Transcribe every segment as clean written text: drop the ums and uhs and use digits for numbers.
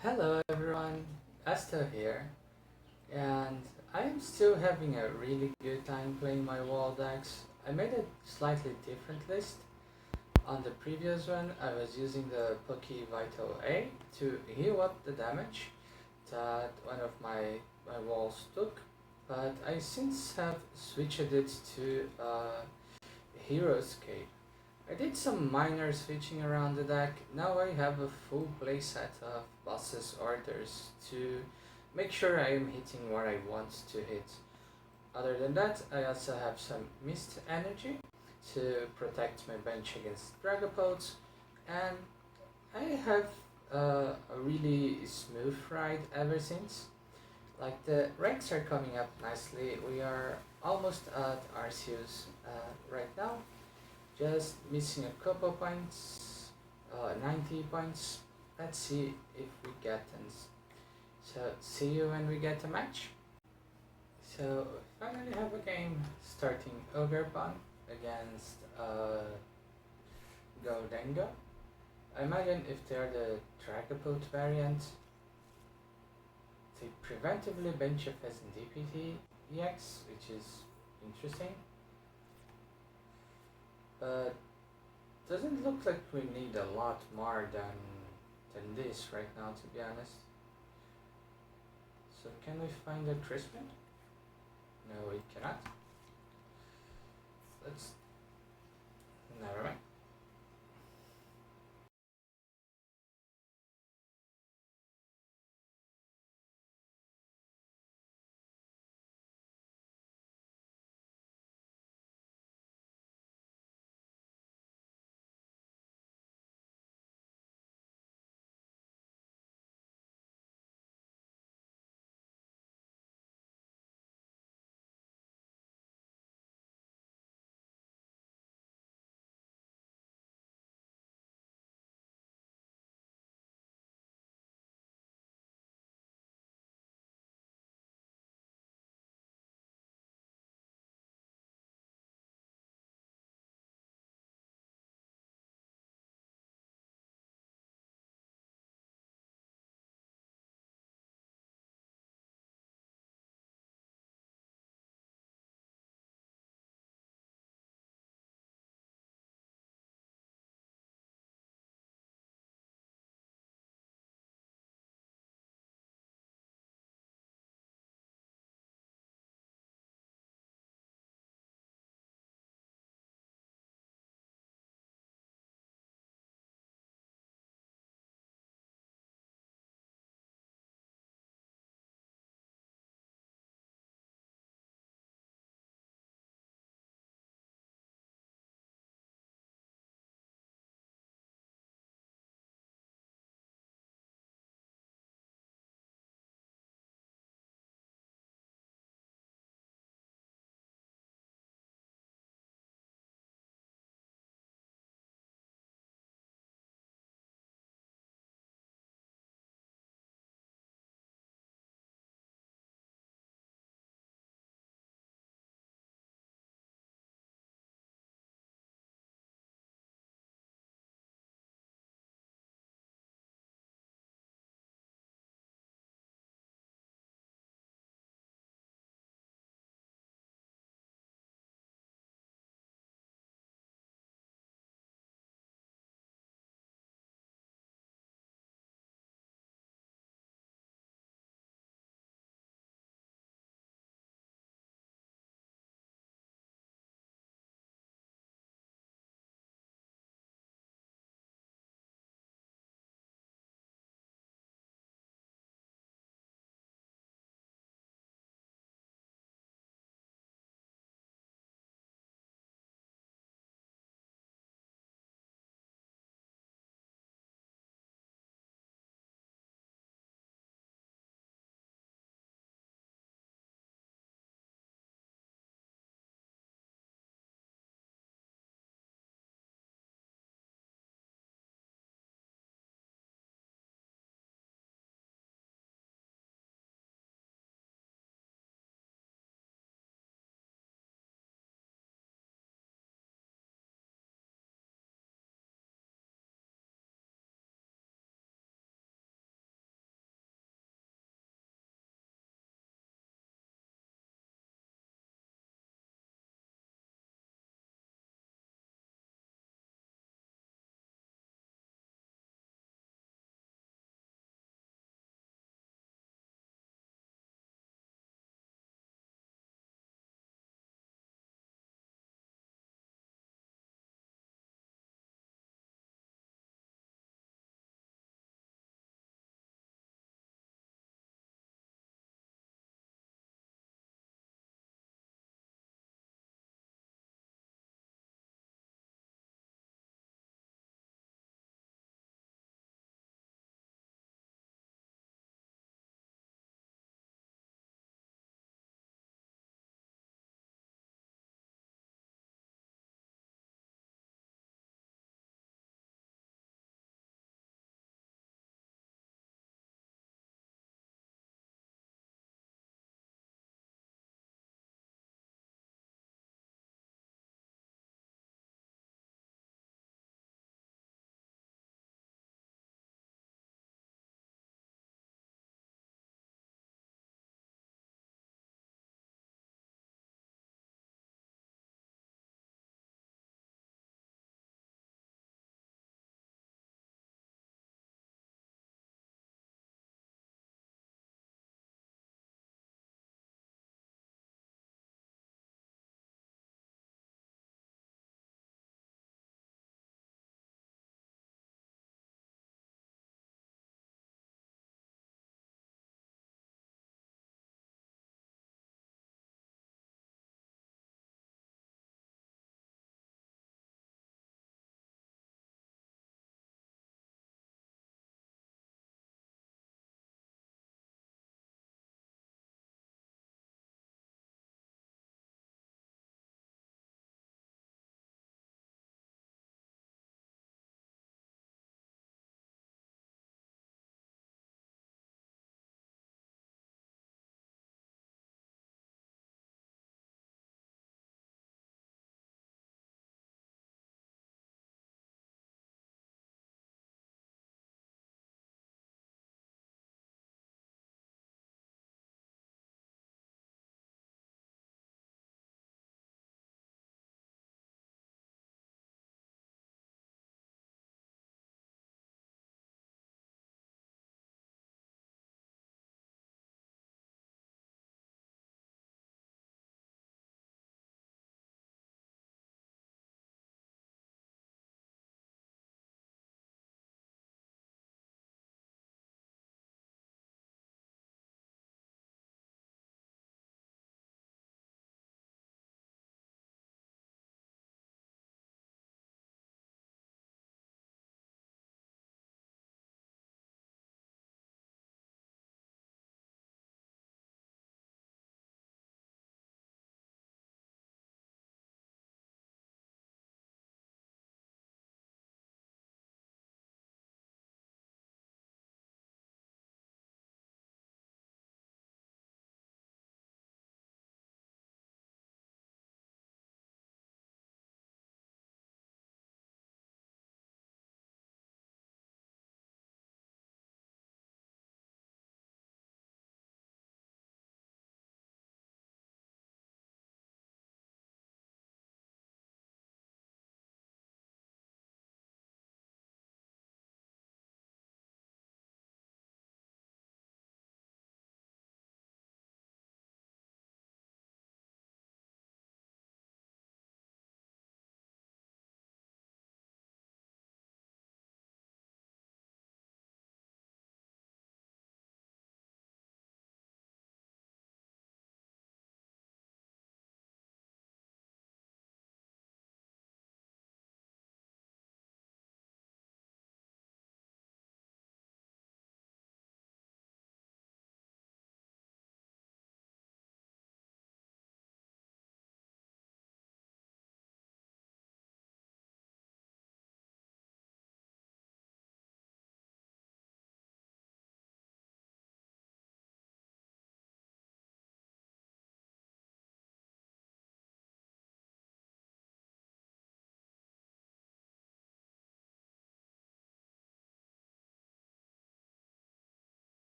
Hello everyone, Asta here, and I am still having a really good time playing my wall decks. I made a slightly different list. On the previous one, I was using the Poké Vital A to heal up the damage that one of my walls took, but I since have switched it to Hero's Cape. I did some minor switching around the deck. Now I have a full playset of bosses orders to make sure I am hitting what I want to hit. Other than that, I also have some Mist Energy to protect my bench against Dragapults, and I have a really smooth ride ever since. Like the ranks are coming up nicely. We are almost at Arceus right now, just missing a couple points, 90 points. Let's see if we get them. So see you when we get a match. So finally have a game starting Ogerpon against Goldengo. I imagine if they're the Dragapult variant, they preventively bench a Pheasant DPT EX, which is interesting. But doesn't look like we need a lot more than this right now, to be honest. So can we find a Crispin? No, we cannot. Let's... never mind.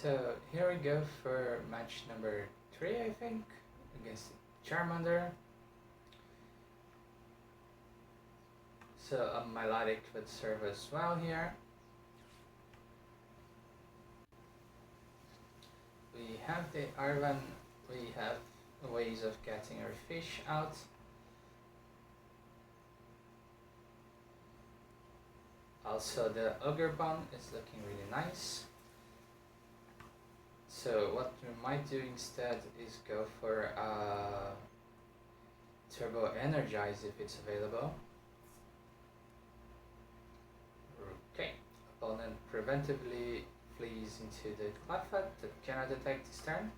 So here we go for match number 3, I think, against Charmander. So a Milotic would serve as well here. We have the Arven, we have ways of getting our fish out. Also the Ogerpon is looking really nice. So what we might do instead is go for Turbo Energize if it's available. Okay, opponent preventively flees into the Cleffa that cannot attack this turn.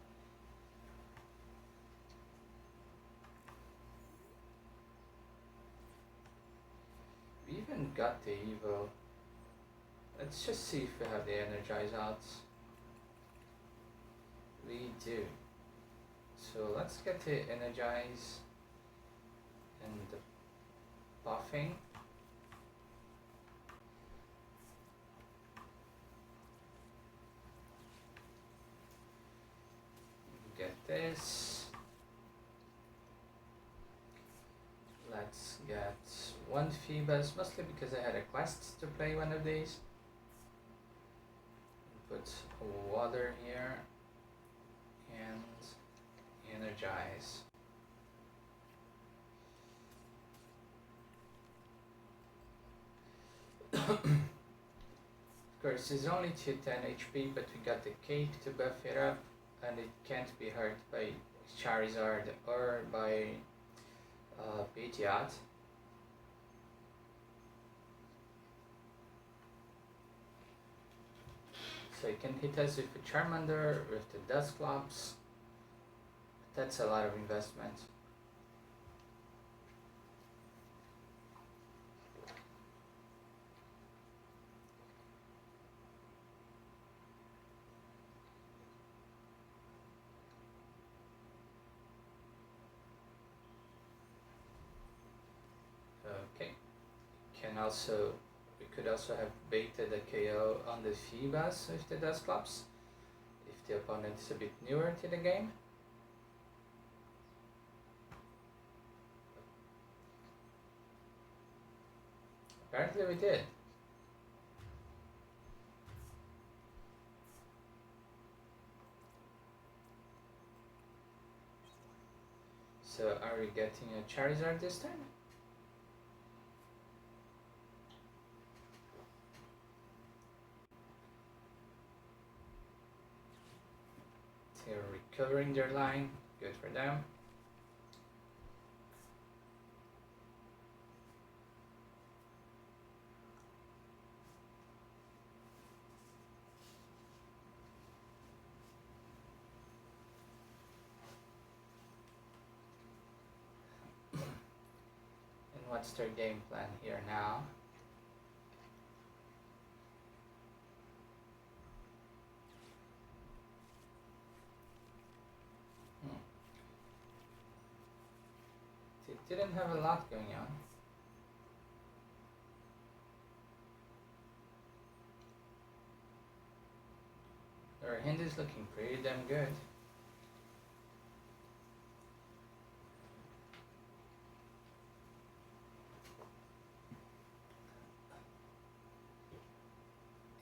We even got the Evo. Let's just see if we have the Energize out. We do. So let's get the Energize and the buffing. Get this. Let's get one Feebas, mostly because I had a quest to play one of these. Put water here and Energize. Of course, it's only to 10 HP, but we got the cape to buff it up, and it can't be hurt by Charizard or by Pidgeot. So you can hit us with a Charmander, with the Dusclops. That's a lot of investment. Okay. We could also have baited a KO on the Feebas with the Dusclops if the opponent is a bit newer to the game. Apparently we did. So are we getting a Charizard this time? They're recovering their line, good for them. And what's their game plan here now? They didn't have a lot going on. Their hand is looking pretty damn good.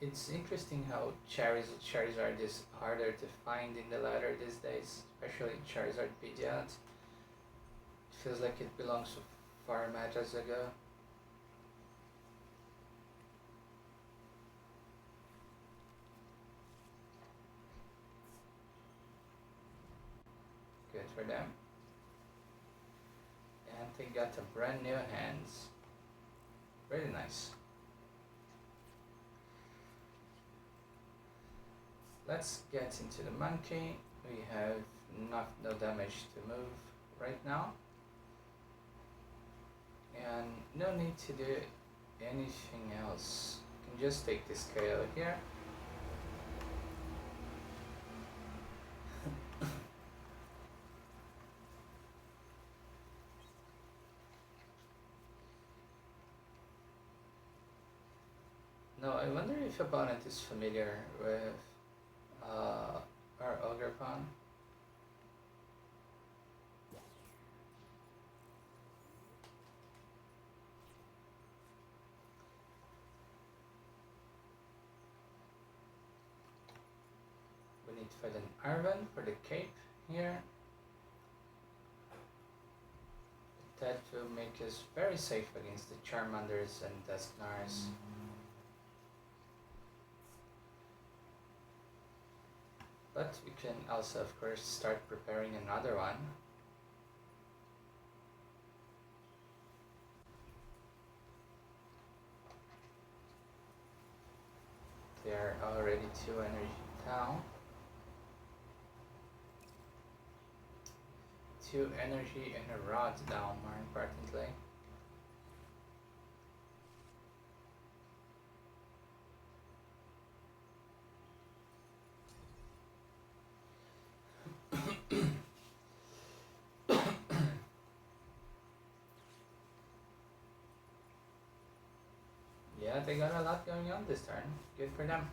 It's interesting how Charizard is harder to find in the ladder these days, especially Charizard Pidgeot. It feels like it belongs to far matches ago. Good for them. And they got a brand new hands. Really nice. Let's get into the monkey. We have no damage to move right now. And no need to do anything else. You can just take this KO here. Now I wonder if opponent is familiar with our Ogerpon. We need to find an Arven for the cape here. That will make us very safe against the Charmanders and Dusknars. But we can also, of course, start preparing another one. They are already 2 energy down. 2 energy and a rod down, more importantly. Yeah, they got a lot going on this turn. Good for them.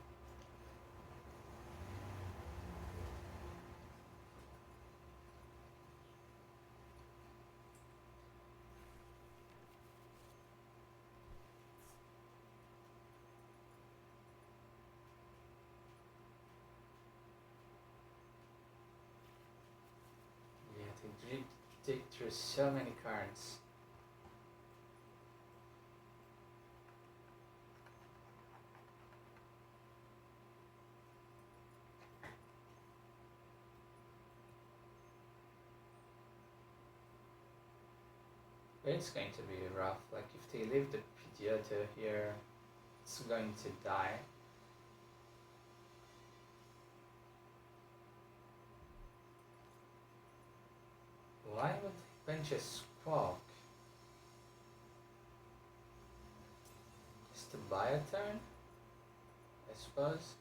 Yeah, they dig through so many cards. It's going to be rough. Like if they leave the Pidgeotto here, it's going to die. Why would they bench a Squawk? Just to buy a turn, I suppose.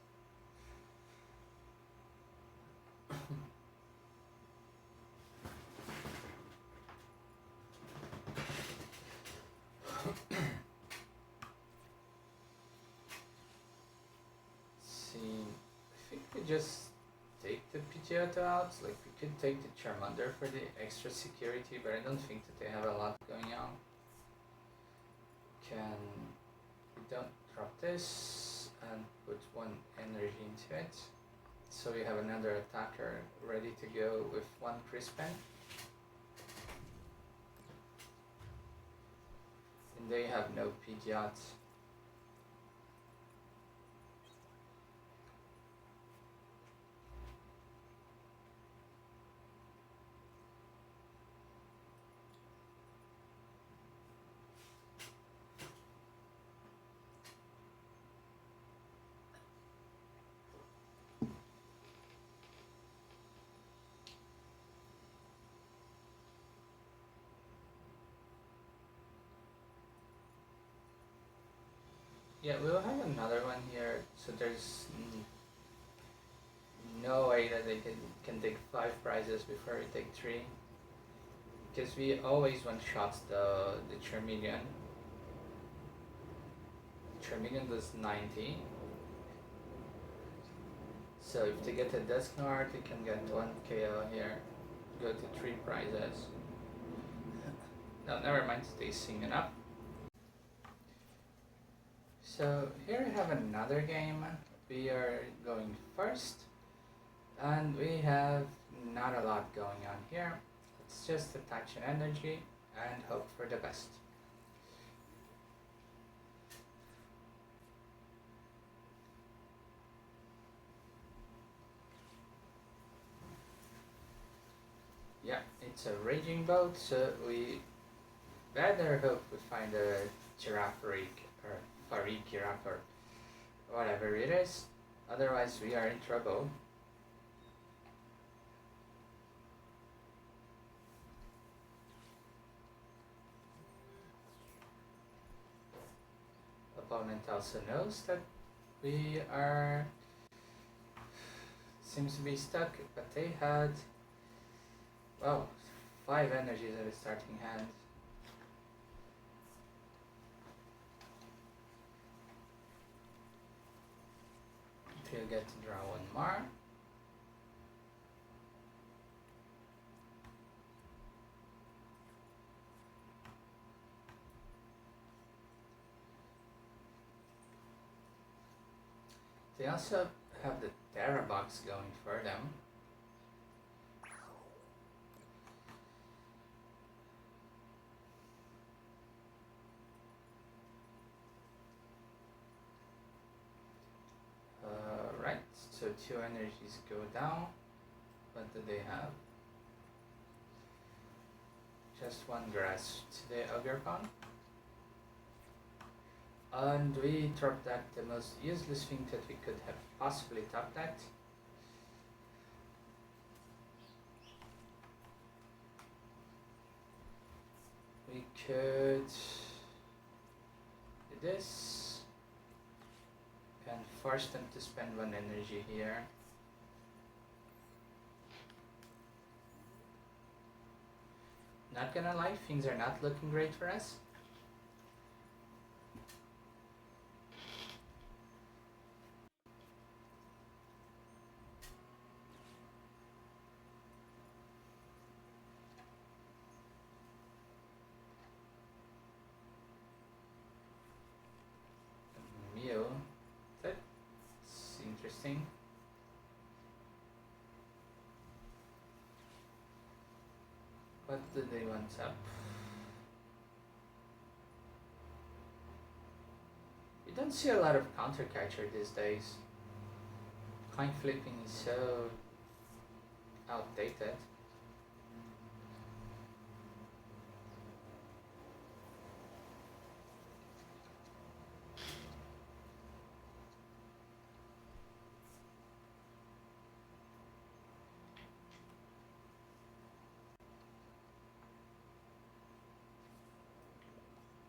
Just take the Pidgeotto out, like we could take the Charmander for the extra security, but I don't think that they have a lot going on. We don't drop this and put 1 energy into it, so we have another attacker ready to go with 1 Crispin. And they have no Pidgeot. Yeah, we'll have another one here, so there's no way that they can take 5 prizes before we take 3. Because we always one-shot the Charmeleon. Charmeleon does 90. So if they get a Dusknar, they can get 1 KO here. Go to 3 prizes. No, never mind, they sing it up. So here we have another game. We are going first, and we have not a lot going on here. Let's just attach an energy and hope for the best. Yeah, it's a raging boat, so we better hope we find a Girafarig or Farigiraf or whatever it is, otherwise we are in trouble. Opponent also knows that we are, seems to be stuck, but they had, well, 5 energies at the starting hand. He'll get to draw 1 more. They also have the Terra box going for them. Right, so 2 energies go down. What do they have? Just 1 grass to the Ogerpon. And we top decked the most useless thing that we could have possibly top decked. We could do this and force them to spend 1 energy here. Not gonna lie, things are not looking great for us. That's interesting. What do they want up? You don't see a lot of counter catcher these days. Coin flipping is so outdated.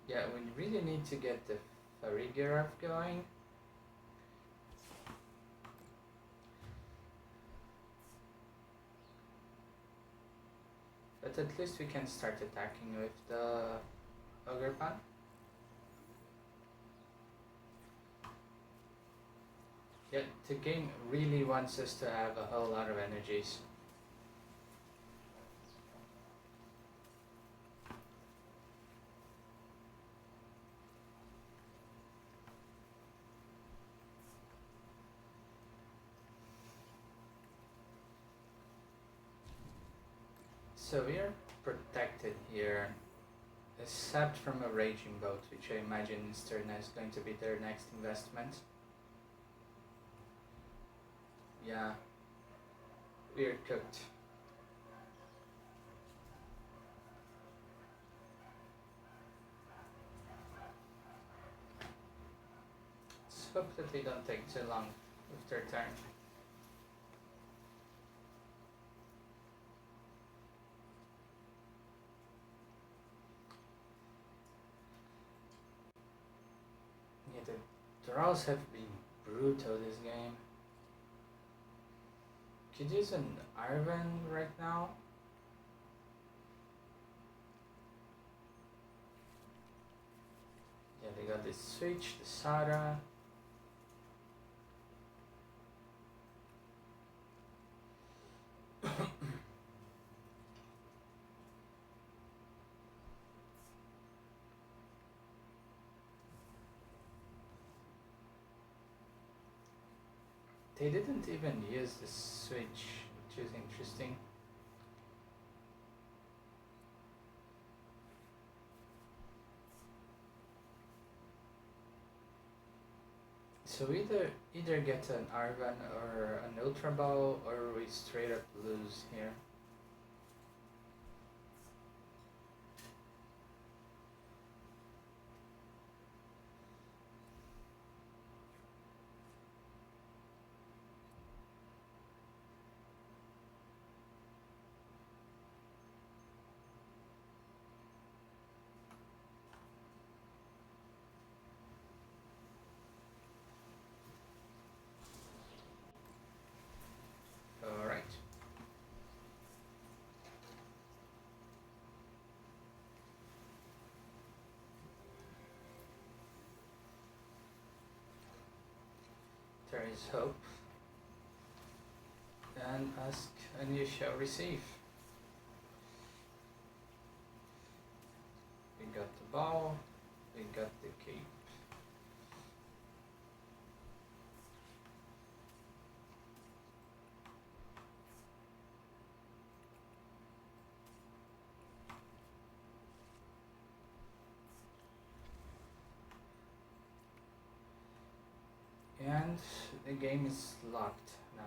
Yeah, we really need to get the Farigiraf going. But at least we can start attacking with the Ogerpon. Yeah, the game really wants us to have a whole lot of energies. So we are protected here, except from a Raging Boat, which I imagine Sterna is going to be their next investment. Yeah, we're cooked. Let's hope that they don't take too long with their turn. Yeah, the draws have been brutal this game. Could use an Arven right now. Yeah, they got this switch, the Sada. They didn't even use the switch, which is interesting. So either get an Arven or an Ultra Ball, or we straight up lose here. Alright. There is hope. And ask and you shall receive. We got the ball, we got the cape. the game is locked now.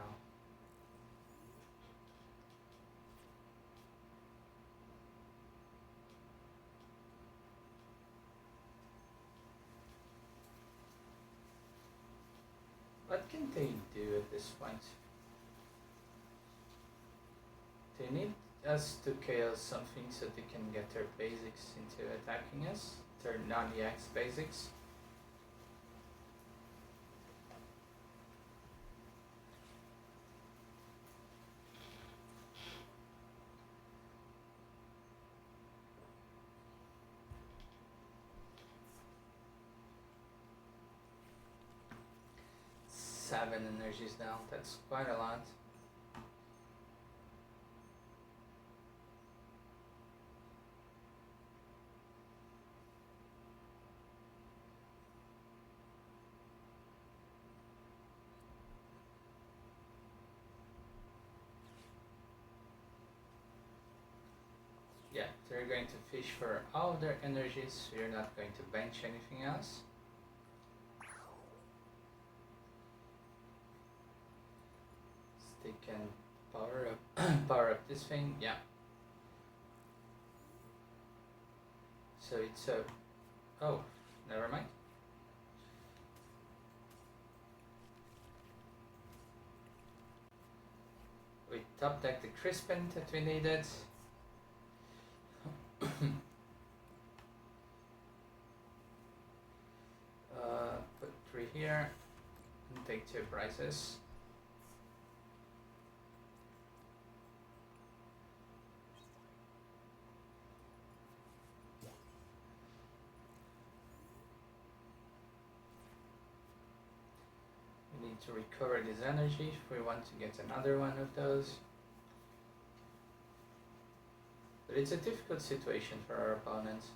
What can they do at this point? They need us to KO something so they can get their basics into attacking us, their non-EX basics. Seven energies down, that's quite a lot. Yeah, they're going to fish for all their energies, so you're not going to bench anything else. So they can power up this thing, yeah. So it's a, oh, never mind. We top deck the Crispin that we needed. Put 3 here and take 2 prizes. We need to recover this energy if we want to get another one of those. But it's a difficult situation for our opponents.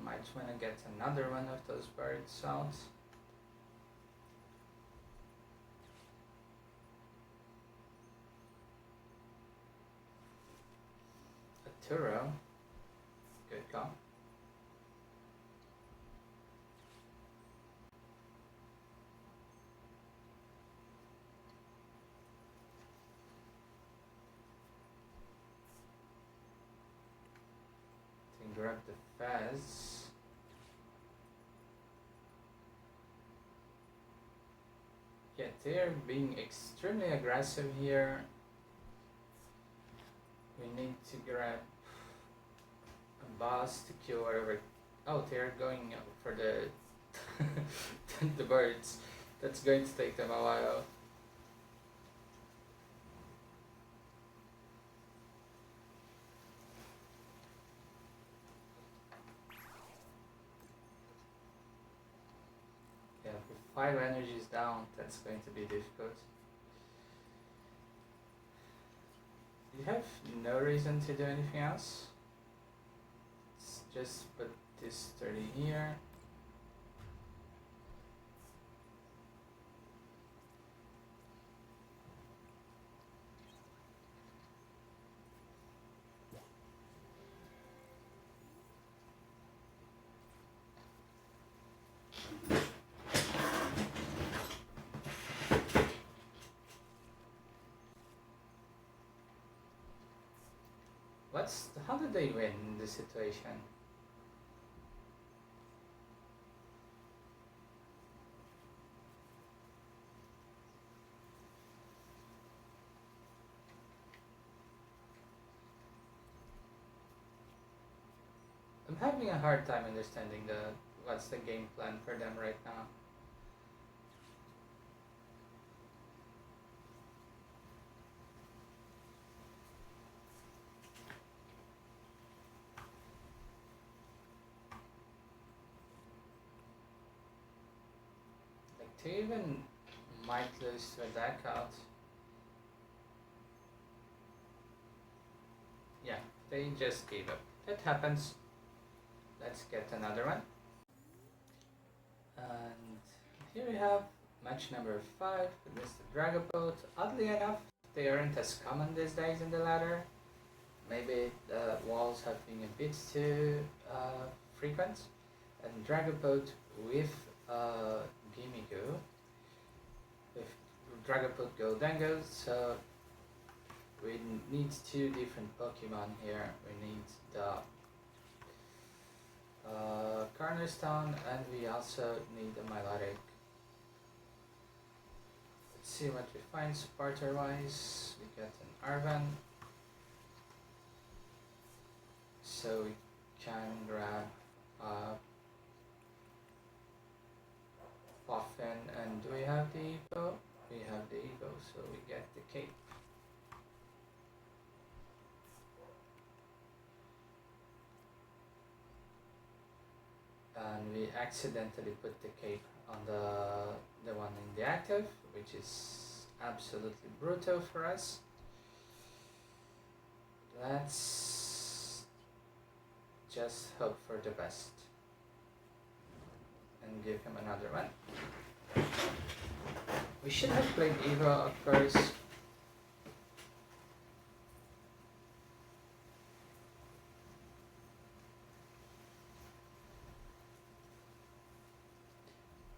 Might want to get another one of those birds out. A Turo, good call. Then grab the Fez. Yeah, they're being extremely aggressive here. We need to grab a boss to kill whatever. Oh, they're going for the the birds. That's going to take them a while. Yeah, with 5 energies down, that's going to be difficult. You have no reason to do anything else. Let's just put this 30 here. How did they win in this situation? I'm having a hard time understanding what's the game plan for them right now. They even might lose to a deck out. Yeah, they just gave up. That happens. Let's get another one. And here we have match number 5 with Mr. Dragapult. Oddly enough, they aren't as common these days in the ladder. Maybe the walls have been a bit too frequent. And Dragapult with Gimmigoo, with Dragapult Goldengo, so we need 2 different Pokemon here. We need the Cornerstone, and we also need a Milotic. Let's see what we find supporter wise. We get an Arven, so we can grab Poffin, and do we have the Evo? We have the Evo, so we get the cape. And we accidentally put the cape on the one in the active, which is absolutely brutal for us. Let's just hope for the best and give him another one. We should have played Evo, of course.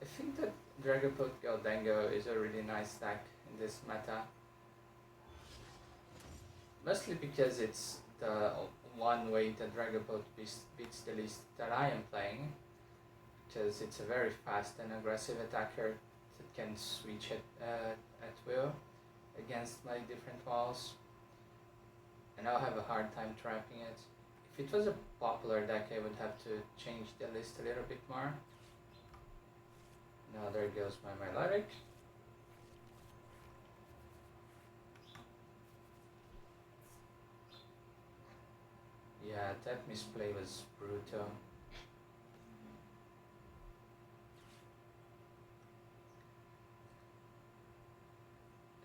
I think that Dragapult Goldengo is a really nice deck in this meta. Mostly because it's the one way that Dragapult beats the list that I am playing. Because it's a very fast and aggressive attacker that can switch at will against my different walls. And I'll have a hard time trapping it. If it was a popular deck, I would have to change the list a little bit more. Now there goes my Milotic. Yeah, that misplay was brutal.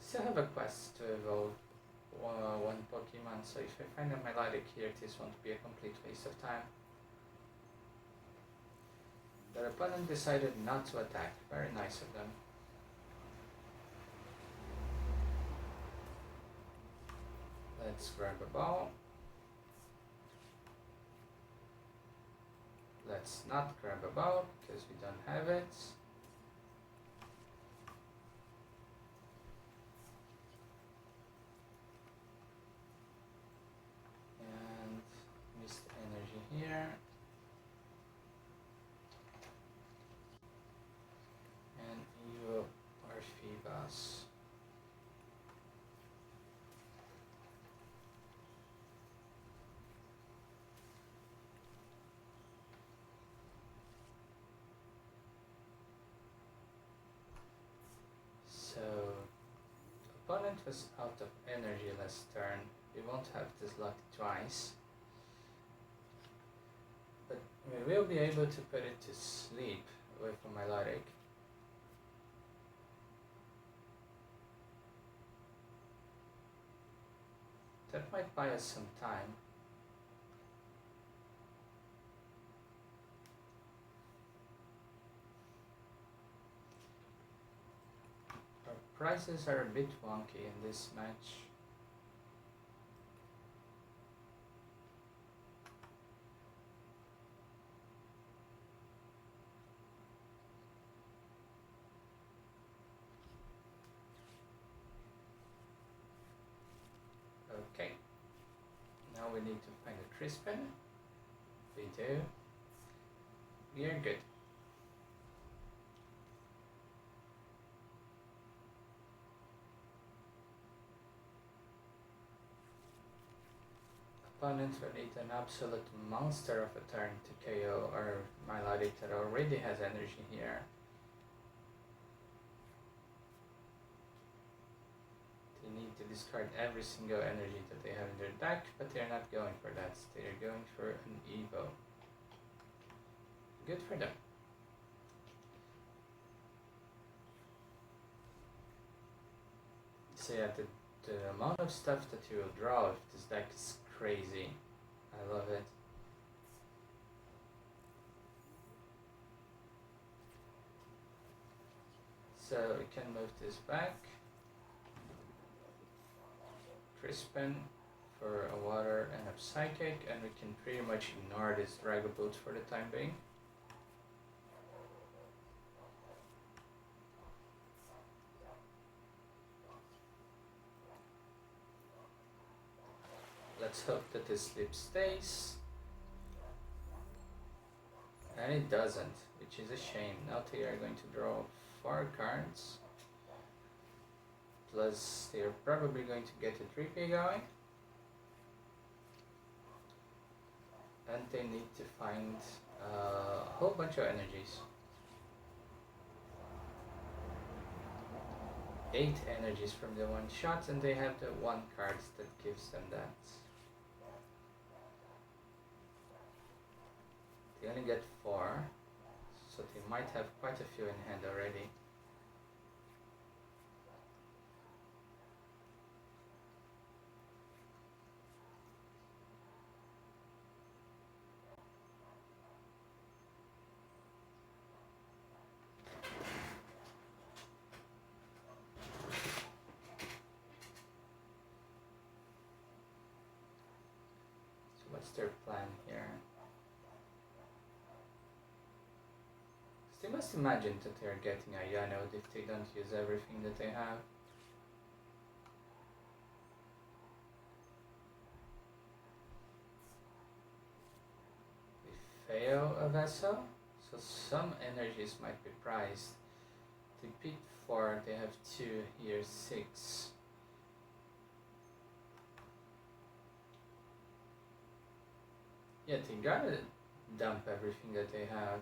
Still have a quest to evolve one Pokemon, so if I find a Milotic here, this won't be a complete waste of time. Their opponent decided not to attack. Very nice of them. Let's grab a ball. Let's not grab a ball because we don't have it. And Mist Energy here. And Iono or Feebas. So, opponent was out of energy last turn. We won't have this luck twice. But we will be able to put it to sleep with a Milotic. That might buy us some time. Our prices are a bit wonky in this match. Okay, now we need to find a Crispin. We do. We are good. Opponent will need an absolute monster of a turn to KO our Milotic that already has energy here. They need to discard every single energy that they have in their deck, but they're not going for that. They're going for an Evo. Good for them. So yeah, the amount of stuff that you will draw with this deck is crazy. I love it. So we can move this back. Crispin for a water and a psychic, and we can pretty much ignore this Dragapult for the time being. Let's hope that this sleep stays. And it doesn't, which is a shame. Now they are going to draw 4 cards. Plus they're probably going to get a 3P going. And they need to find a whole bunch of energies. 8 energies from the one shot, and they have the 1 card that gives them that. They only get 4, so they might have quite a few in hand already. So what's their plan here? They must imagine that they're getting a Iono if they don't use everything that they have. They fail a vessel, so some energies might be prized. They picked 4, they have 2, here 6. Yeah, they gotta dump everything that they have.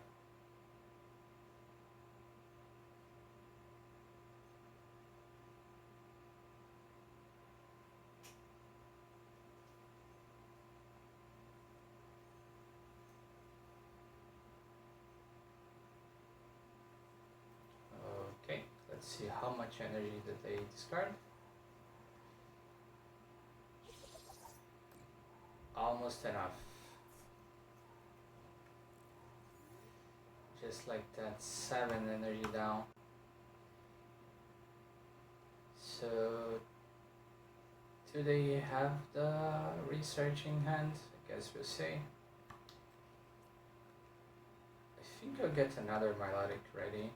Let's see how much energy that they discard. Almost enough. Just like that, 7 energy down. So, do they have the research in hand? I guess we'll see. I think I'll get another Milotic ready,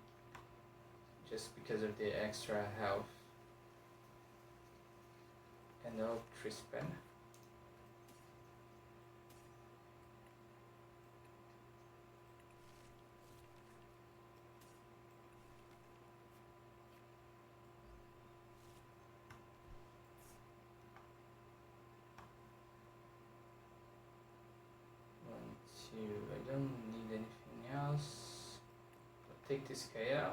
just because of the extra health. And no Crispin. I don't need anything else. I'll take this KO.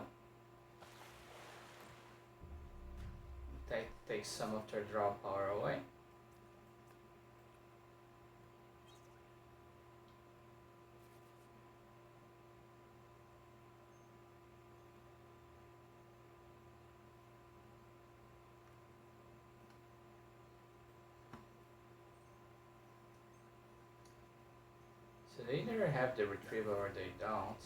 That takes some of their draw power away. So they either have the retrieval or they don't.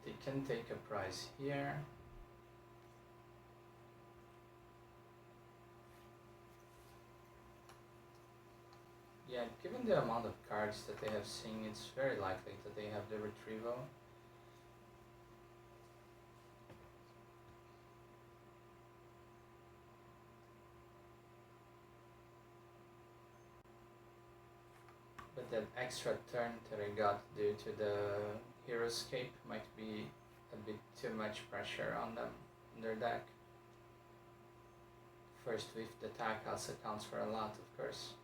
They can take a prize here. Yeah, given the amount of cards that they have seen, it's very likely that they have the retrieval. But that extra turn that I got due to the hero escape might be a bit too much pressure on them in their deck. First whiff attack also counts for a lot, of course.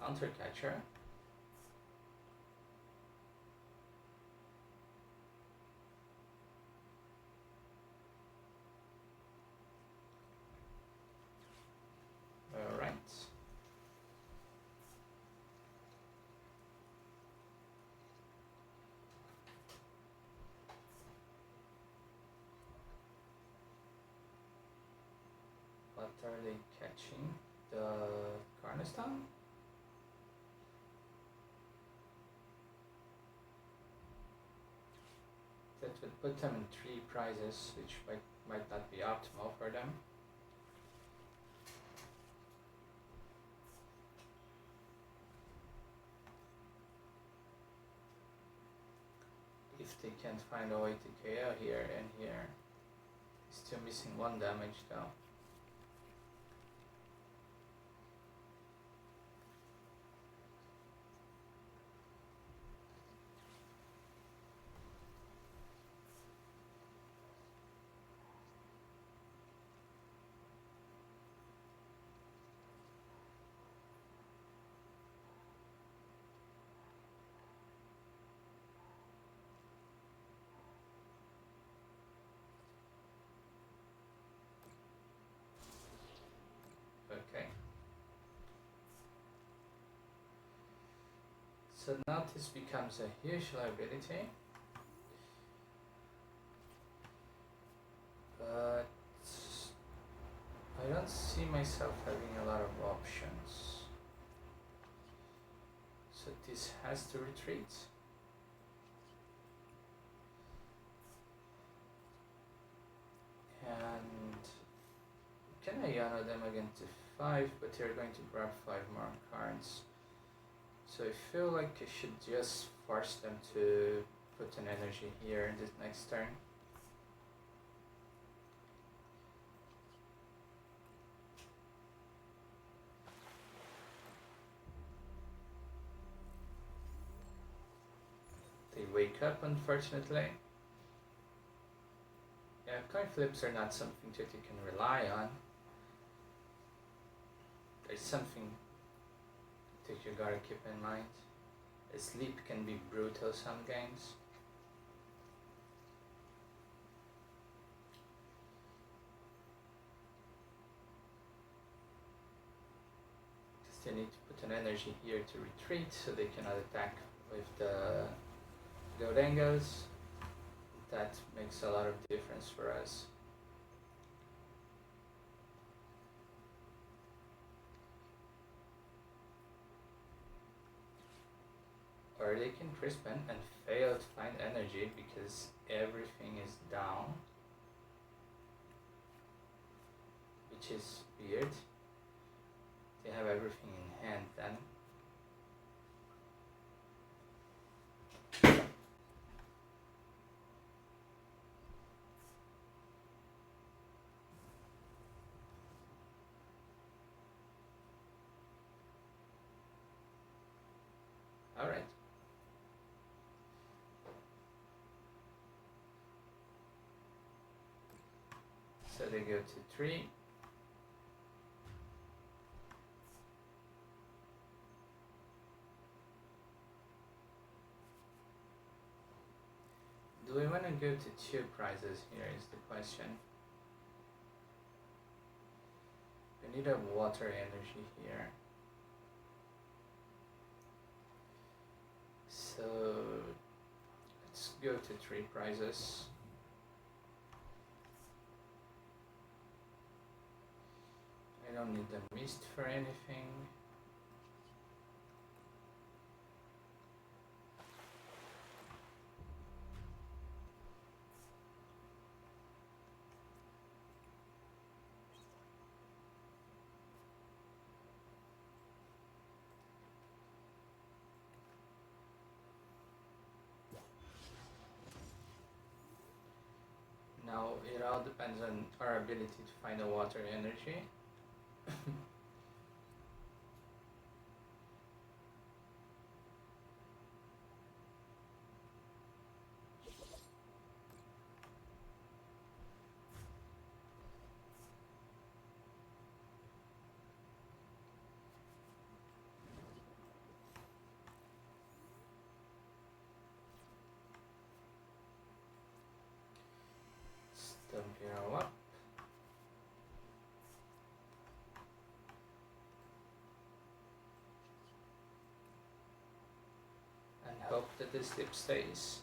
Counter catcher. All right. are they catching? The Cornerstone? That would put them in 3 prizes, which might not be optimal for them. If they can't find a way to KO here and here. Still missing 1 damage though. Okay. So now this becomes a huge liability. But I don't see myself having a lot of options. So this has to retreat. And can I Iono them again to 5, but they're going to grab 5 more cards. So I feel like I should just force them to put an energy here in this next turn. They wake up, unfortunately. Yeah, coin flips are not something that you can rely on. There's something that you gotta keep in mind. A sleep can be brutal some games. Just they need to put an energy here to retreat so they cannot attack with the Gorengos. That makes a lot of difference for us. Or they can Crispin and fail to find energy because everything is down, which is weird. They have everything in hand then. Alright. So they go to 3. Do we want to go to 2 prizes here is the question. We need a water energy here. So let's go to 3 prizes. I don't need the mist for anything. Now it all depends on our ability to find a water energy. Stump hero up. And hope that the slip stays.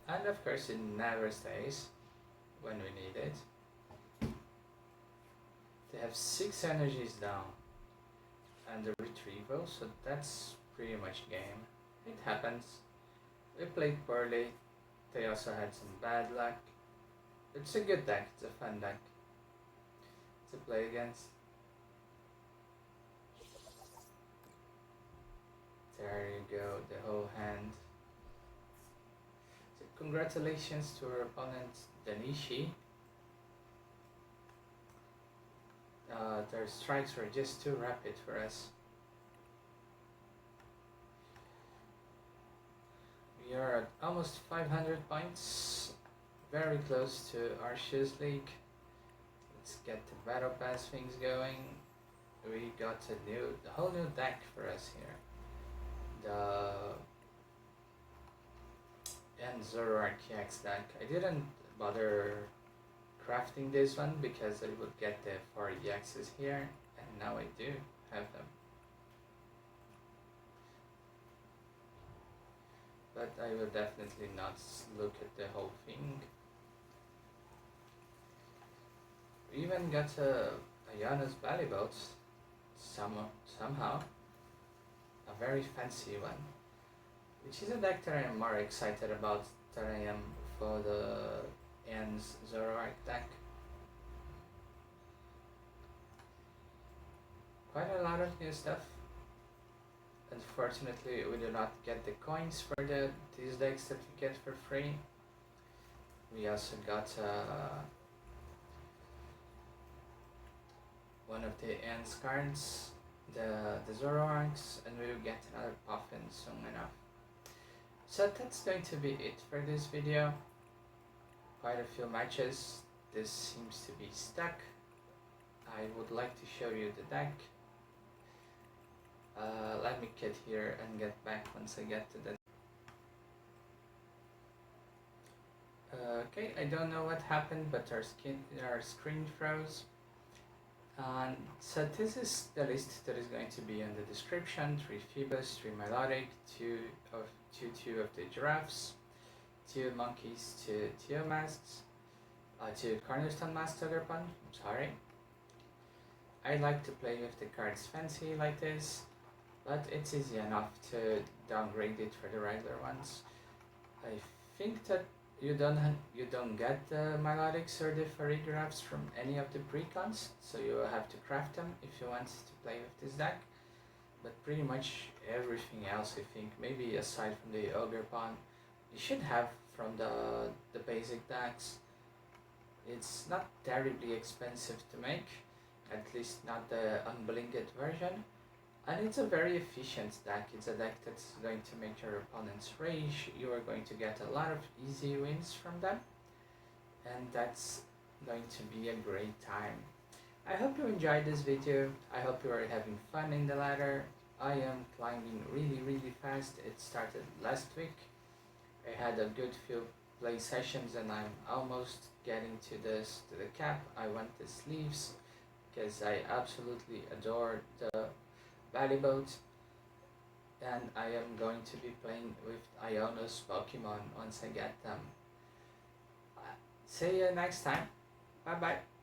And of course it never stays. when we need it. They have 6 energies down and the retrieval, so that's pretty much game. It happens. We played poorly. They also had some bad luck. It's a good deck, it's a fun deck to play against. There you go, the whole hand. So congratulations to our opponent Danishi. Their strikes were just too rapid for us. We are at almost 500 points, very close to Arceus League. Let's get the Battle Pass things going. We got a whole new deck for us here. The Zoroark EX deck. I didn't bother crafting this one because I would get the 4 EXs here, and now I do have them. But I will definitely not look at the whole thing. We even got a Iono's Ballyboat somehow. A very fancy one. Which is a deck that I am more excited about than I am for the Ends Zoroark deck. Quite a lot of new stuff. Unfortunately, we do not get the coins for these decks that we get for free. We also got one of the Ends cards, the Zoroarks, and we will get another Poffin soon enough. So that's going to be it for this video. Quite a few matches. This seems to be stuck. I would like to show you the deck. Let me get here and get back once I get to the... Okay, I don't know what happened, but our screen froze. And so this is the list that is going to be in the description. 3 Feebas, 3 Milotic, 2 of the giraffes, 2 monkeys, 2 Teo masks, 2 Cornerstone masks Ogerpon, I'm sorry. I like to play with the cards fancy like this, but it's easy enough to downgrade it for the regular ones. I think that you don't get the Milotics or the Farigirafs from any of the precons, so you will have to craft them if you want to play with this deck. But pretty much everything else, I think, maybe aside from the Ogerpon, you should have from the basic decks. It's not terribly expensive to make, at least not the unblinked version. And it's a very efficient deck. It's a deck that's going to make your opponents rage. You are going to get a lot of easy wins from them. And that's going to be a great time. I hope you enjoyed this video. I hope you are having fun in the ladder. I am climbing really fast. It started last week. I had a good few play sessions and I'm almost getting to the cap. I want the sleeves because I absolutely adore the Ballyboat, and I am going to be playing with Iono's Pokemon once I get them. See you next time. Bye bye.